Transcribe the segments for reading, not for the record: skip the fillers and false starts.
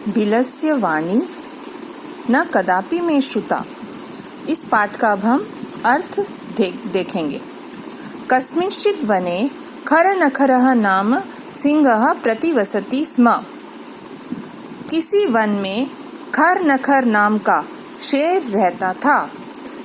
बिलस्य वाणी न कदापि में श्रुता। इस पाठ का अब हम अर्थ देखेंगे। कस्मिंश्चित् वने खरनखरः नाम सिंहः प्रतिवसति स्म। किसी वन में खरनखर नाम का शेर रहता था।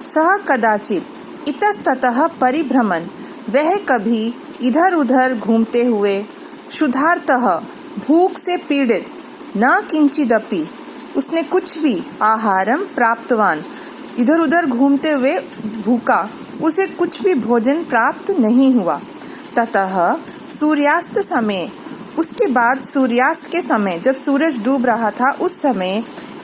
सह कदाचित् इतस्ततः परिभ्रमन्, वह कभी इधर उधर घूमते हुए, क्षुधार्तः भूख से पीड़ित, न किंचिदपि, उसने कुछ भी, आहारम प्राप्तवान, इधर उधर घूमते हुए भूखा, उसे कुछ भी भोजन प्राप्त नहीं हुआ। ततः सूर्यास्त समय, उसके बाद सूर्यास्त के समय, जब सूरज डूब रहा था उस समय,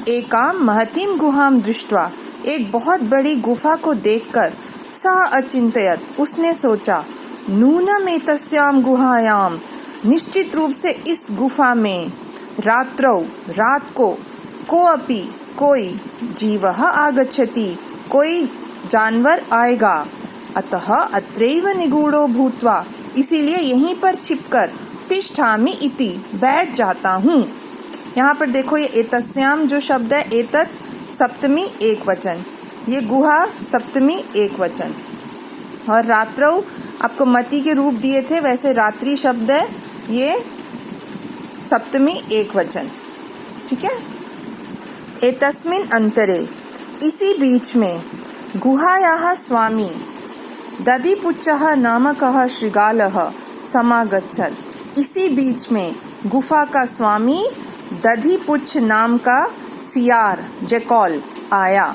एकाम महतीम गुहाम दृष्ट्वा, एक बहुत बड़ी गुफा को देखकर, सः अचिंतयत, उसने सोचा, नूनम एतस्याम गुहायाम, निश्चित रूप से इस गुफा में, रात्रौ, रात को अपि, कोई, जीवः आगच्छति, कोई जानवर आएगा, अतः अत्रैव निगूढ़ो भूत्वा, इसीलिए यहीं पर छिपकर, तिष्ठामि इति, बैठ जाता हूँ। यहाँ पर देखो ये एतस्याम जो शब्द है, एतत् सप्तमी एक वचन, ये गुहा सप्तमी एक वचन, और रात्रौ आपको मति के रूप दिए थे, वैसे रात्रि शब्द है, ये सप्तमी एक वचन। ठीक है। एतस्मिन् अंतरे, इसी बीच में, गुहायाः स्वामी दधिपुच्छः नामकः शृगालः समागच्छत्। इसी बीच में गुफा का स्वामी दधिपुच्छ नाम का सियार, जैकॉल आया।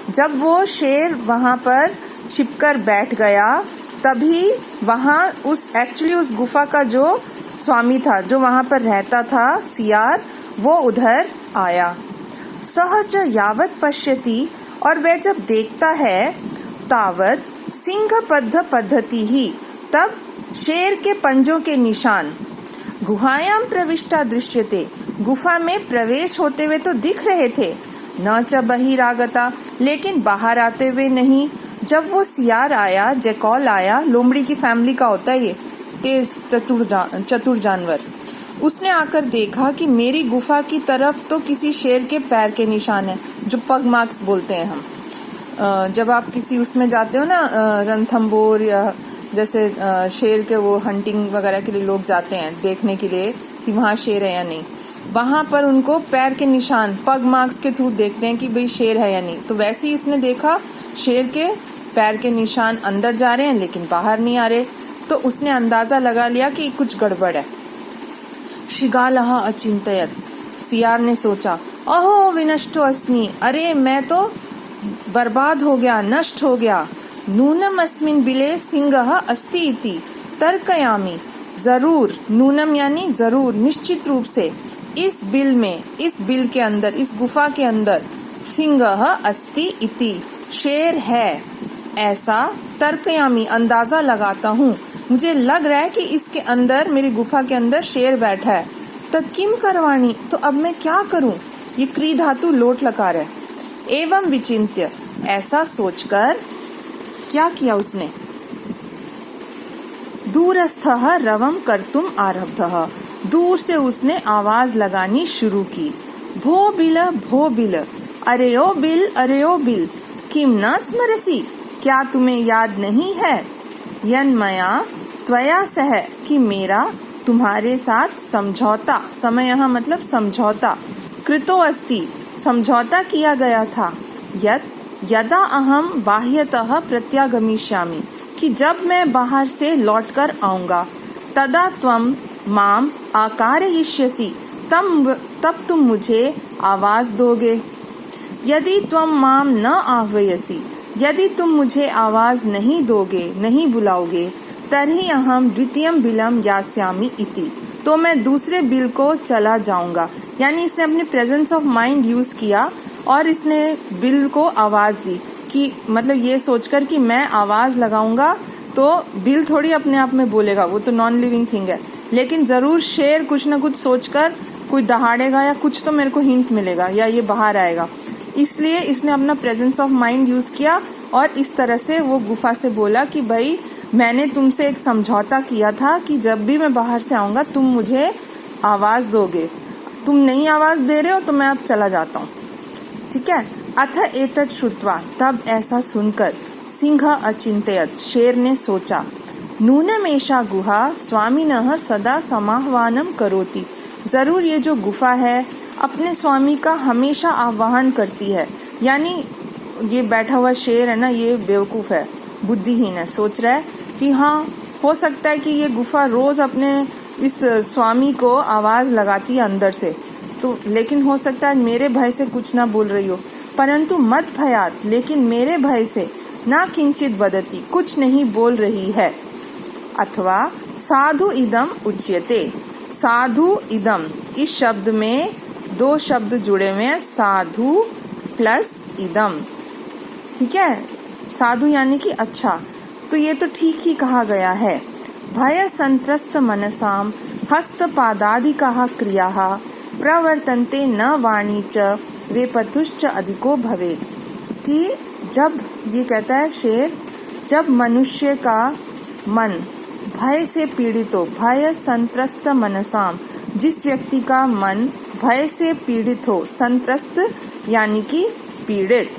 जब वो शेर वहाँ पर छिपकर बैठ गया, तभी वहाँ उस गुफा का जो स्वामी था, जो वहाँ पर रहता था, सियार, वो उधर आया। सह च यावत् पश्यति, और वह जब देखता है, तावत् सिंहबद्ध पद्धति ही, तब शेर के पंजों के निशान, गुहायां प्रविष्टा दृश्यते, गुफा में प्रवेश होते हुए तो दिख रहे थे, न च बहिरागता, लेकिन बाहर आते हुए नहीं। जब वो सियार आया, जैकॉल आया, लोमड़ी की फैमिली का होता है ये, तेज चतुर जानवर, उसने आकर देखा कि मेरी गुफा की तरफ तो किसी शेर के पैर के निशान हैं, जो पग मार्क्स बोलते हैं हम। जब आप किसी उसमें जाते हो ना, रणथंबोर या जैसे शेर के वो हंटिंग वगैरह के लिए लोग जाते हैं देखने के लिए कि वहाँ शेर है या नहीं, वहाँ पर उनको पैर के निशान, पग मार्क्स के थ्रू देखते हैं कि भाई शेर है या नहीं। तो वैसे ही इसने देखा, शेर के पैर के निशान अंदर जा रहे हैं लेकिन बाहर नहीं आ रहे, तो उसने अंदाजा लगा लिया कि कुछ गड़बड़ है। शृगालः अचिंतयत्, सियार ने सोचा, अहो विनष्टो अस्मि, अरे मैं तो बर्बाद हो गया, नष्ट हो गया। नूनम अस्मिन् बिले सिंहः अस्ति इति तर्कयामि, जरूर, नूनम यानी जरूर, निश्चित रूप से, इस बिल में, इस बिल के अंदर, इस गुफा के अंदर, सिंहः अस्ति इति, शेर है, ऐसा, तर्कयामि, अंदाजा लगाता हूँ, मुझे लग रहा है कि इसके अंदर, मेरी गुफा के अंदर शेर बैठा है। तत् किम करवाणी, तो अब मैं क्या करूं? ये क्री धातु लोट लकार है। एवं विचिन्त्य, ऐसा सोचकर क्या किया उसने, दूरस्थः रवं कर्तुम आरब्धः, दूर से उसने आवाज लगानी शुरू की। भो बिल, अरे ओ बिल, किम न स्मरसि, क्या तुम्हें याद नहीं है, यन्मया त्वया सह, कि मेरा तुम्हारे साथ समझौता, समय यहाँ मतलब समझौता, कृतो अस्ति, समझौता किया गया था, यदा अहम बाह्यतः प्रत्यागमिष्यामि, कि जब मैं बाहर से लौटकर आऊंगा, तदा त्वम माम आकारयिष्यसि, तब तुम मुझे आवाज दोगे। यदि त्वम माम न आह्वयसि, यदि तुम मुझे आवाज नहीं दोगे, नहीं बुलाओगे, तर्हि अहम द्वितीयम बिलम यास्यामि इति, तो मैं दूसरे बिल को चला जाऊंगा। यानी इसने अपने प्रेजेंस ऑफ माइंड यूज किया और इसने बिल को आवाज दी, कि मतलब ये सोचकर कि मैं आवाज लगाऊंगा तो बिल थोड़ी अपने आप में बोलेगा, वो तो नॉन लिविंग थिंग है, लेकिन जरूर शेर कुछ न कुछ सोचकर कोई दहाड़ेगा या कुछ तो मेरे को हिंट मिलेगा या ये बाहर आएगा। इसलिए इसने अपना प्रेजेंस ऑफ माइंड यूज किया और इस तरह से वो गुफा से बोला कि भाई मैंने तुमसे एक समझौता किया था कि जब भी मैं बाहर से आऊंगा तुम मुझे आवाज दोगे। तुम नहीं आवाज दे रहे हो तो मैं अब चला जाता हूँ। ठीक है। अथ एतत् श्रुत्वा, तब ऐसा सुनकर सिंह अचिंतयत्, शेर ने सोचा, नूनमेषा गुहा स्वामिनः सदा समाह्वानं करोति, जरूर ये जो गुफा है अपने स्वामी का हमेशा आह्वान करती है। यानी ये बैठा हुआ शेर है ना, ये बेवकूफ है, बुद्धिहीन है, सोच रहा है कि हाँ हो सकता है कि ये गुफा रोज अपने इस स्वामी को आवाज लगाती है अंदर से, तो लेकिन हो सकता है मेरे भय से कुछ ना बोल रही हो, परंतु मत भयात, लेकिन मेरे भय से ना किंचित वदति, कुछ नहीं बोल रही है। अथवा साधु इदम उच्यते, साधु इदम, इस शब्द में दो शब्द जुड़े हुए हैं, साधु प्लस इदम। ठीक है, साधु यानी कि अच्छा, तो ये तो ठीक ही कहा गया है। भय संत्रस्त मनसाम हस्तपादादिकाः क्रियाः प्रवर्तन्ते न वाणी च रेपतुश्च अधिको भवेत्, कि जब ये कहता है शेर, जब मनुष्य का मन भय से पीड़ित हो, भय संत्रस्त मनसाम, जिस व्यक्ति का मन भय से पीड़ित हो, संत्रस्त यानी कि पीड़ित,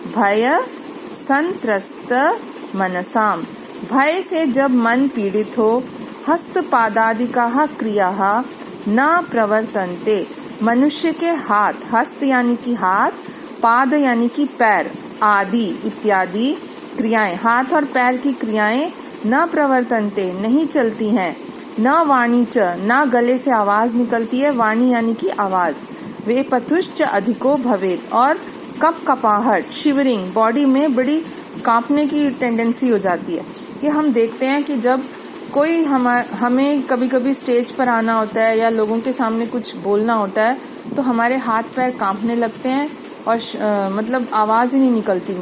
भय संत्रस्त मनसाम, भय से जब मन पीड़ित हो, हस्तपादादिकाः क्रियाः न प्रवर्तन्ते, मनुष्य के हाथ, हस्त यानी कि हाथ, पाद यानी कि पैर, आदि इत्यादि क्रियाएं, हाथ और पैर की क्रियाएं न प्रवर्तन्ते, नहीं चलती हैं, न वाणी च, न गले से आवाज निकलती है, वाणी यानी कि आवाज, वे पथुश्च अधिको भवेत्, और कप कपाहट, शिवरिंग, बॉडी में बड़ी कांपने की टेंडेंसी हो जाती है। कि हम देखते हैं कि जब कोई हमें कभी कभी स्टेज पर आना होता है या लोगों के सामने कुछ बोलना होता है, तो हमारे हाथ पैर कांपने लगते हैं और मतलब आवाज ही नहीं निकलती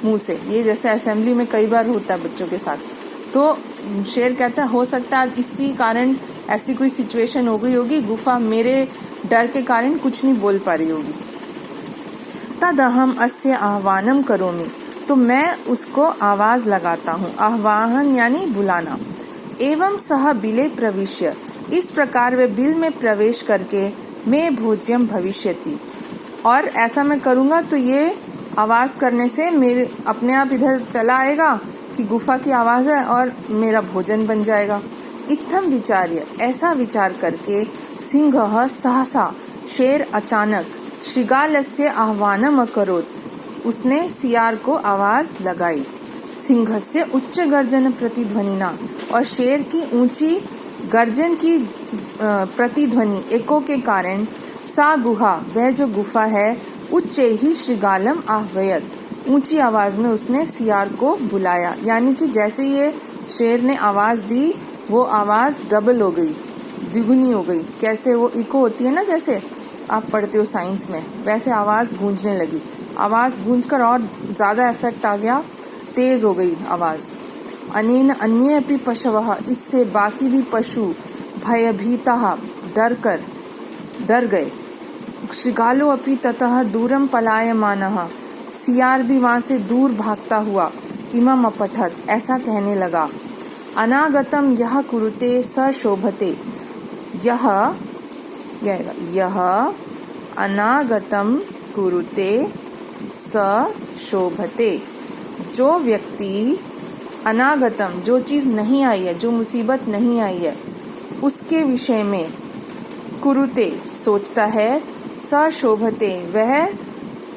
मुंह से। ये जैसे असेंबली में कई बार होता है बच्चों के साथ। तो शेर कहता है हो सकता है इसी कारण ऐसी कोई सिचुएशन हो गई होगी, गुफा मेरे डर के कारण कुछ नहीं बोल पा रही होगी। तदहम अस्य आह्वानम करोमि, तो मैं उसको आवाज लगाता हूँ, आह्वान यानी बुलाना। एवं सह बिले प्रविश्य, इस प्रकार वे बिल में प्रवेश करके मैं भोज्यम भविष्यति, और ऐसा मैं करूँगा तो ये आवाज करने से मेरे अपने आप इधर चला आएगा कि गुफा की आवाज है और मेरा भोजन बन जाएगा। इत्थम विचार्य, ऐसा विचार करके सिंह सहसा, शेर अचानक, शृगालस्य आह्वानम अकरोत्, उसने सियार को आवाज लगाई। सिंहस्य उच्च गर्जन प्रतिध्वनिना, और शेर की ऊंची गर्जन की प्रतिध्वनि, एको के कारण, सा गुहा, वह जो गुफा है, उच्चे ही शृगालम आह्वयत, ऊंची आवाज में उसने सियार को बुलाया। यानी कि जैसे ये शेर ने आवाज दी, वो आवाज डबल हो गई, द्विगुनी हो गई। कैसे वो इको होती है ना, जैसे आप पढ़ते हो साइंस में, वैसे आवाज गूंजने लगी। आवाज गूंजकर और ज्यादा इफेक्ट आ गया, तेज हो गई आवाज। अनेन अन्ये अपि पशवः, इससे बाकी भी पशु भयभीतः, डर गए। शृगालो अपि ततः दूरम पलायमानः, सियार भी वहां से दूर भागता हुआ, इमम अपठत, ऐसा कहने लगा। अनागतम यह कुरुते स शोभते, यह अनागतम कुरुते स शोभते, जो व्यक्ति अनागतम, जो चीज नहीं आई है, जो मुसीबत नहीं आई है, उसके विषय में कुरुते सोचता है, स शोभते, वह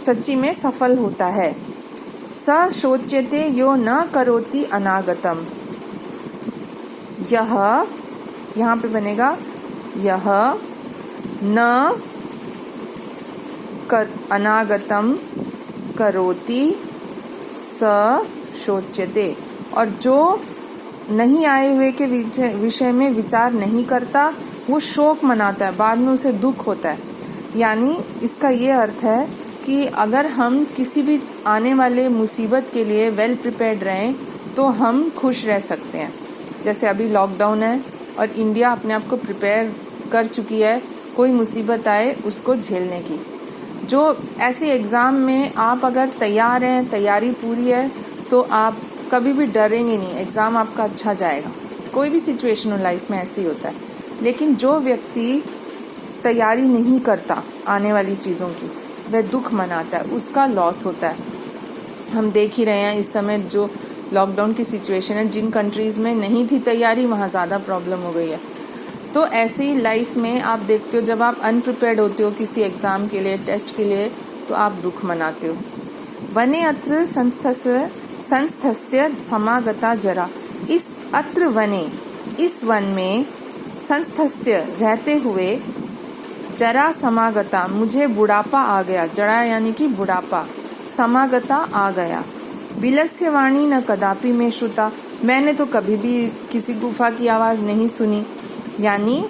सच्ची में सफल होता है। स शोच्यते यो न करोति अनागतम, यह यहाँ पे बनेगा यह न कर अनागतम करोति स शोच्यते, और जो नहीं आए हुए के विषय में विचार नहीं करता, वो शोक मनाता है, बाद में उसे दुख होता है। यानी इसका ये अर्थ है कि अगर हम किसी भी आने वाले मुसीबत के लिए वेल प्रिपेयर्ड रहें तो हम खुश रह सकते हैं। जैसे अभी लॉकडाउन है और इंडिया अपने आप को प्रिपेयर कर चुकी है कोई मुसीबत आए उसको झेलने की। जो ऐसे एग्ज़ाम में आप अगर तैयार हैं, तैयारी पूरी है, तो आप कभी भी डरेंगे नहीं, एग्ज़ाम आपका अच्छा जाएगा। कोई भी सिचुएशन हो लाइफ में ऐसे ही होता है। लेकिन जो व्यक्ति तैयारी नहीं करता आने वाली चीज़ों की, वह दुख मनाता है, उसका लॉस होता है। हम देख ही रहे हैं इस समय जो लॉकडाउन की सिचुएशन है, जिन कंट्रीज़ में नहीं थी तैयारी वहाँ ज़्यादा प्रॉब्लम हो गई है। तो ऐसे ही लाइफ में आप देखते हो, जब आप अनप्रिपेयर्ड होते हो किसी एग्ज़ाम के लिए, टेस्ट के लिए, तो आप दुख मनाते हो। वने अत्र संस्थस्य समागता जरा, इस अत्र वने, इस वन में, संस्थस्य रहते हुए, जरा समागता मुझे बुढ़ापा आ गया, जरा यानी कि बुढ़ापा, समागता आ गया। विलस्य वाणी न कदापि में श्रुता, मैंने तो कभी भी किसी गुफा की आवाज़ नहीं सुनी। यानी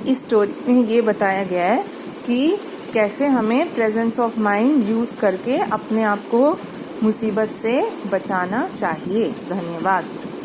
इस स्टोरी में ये बताया गया है कि कैसे हमें प्रेजेंस ऑफ माइंड यूज़ करके अपने आप को मुसीबत से बचाना चाहिए। धन्यवाद।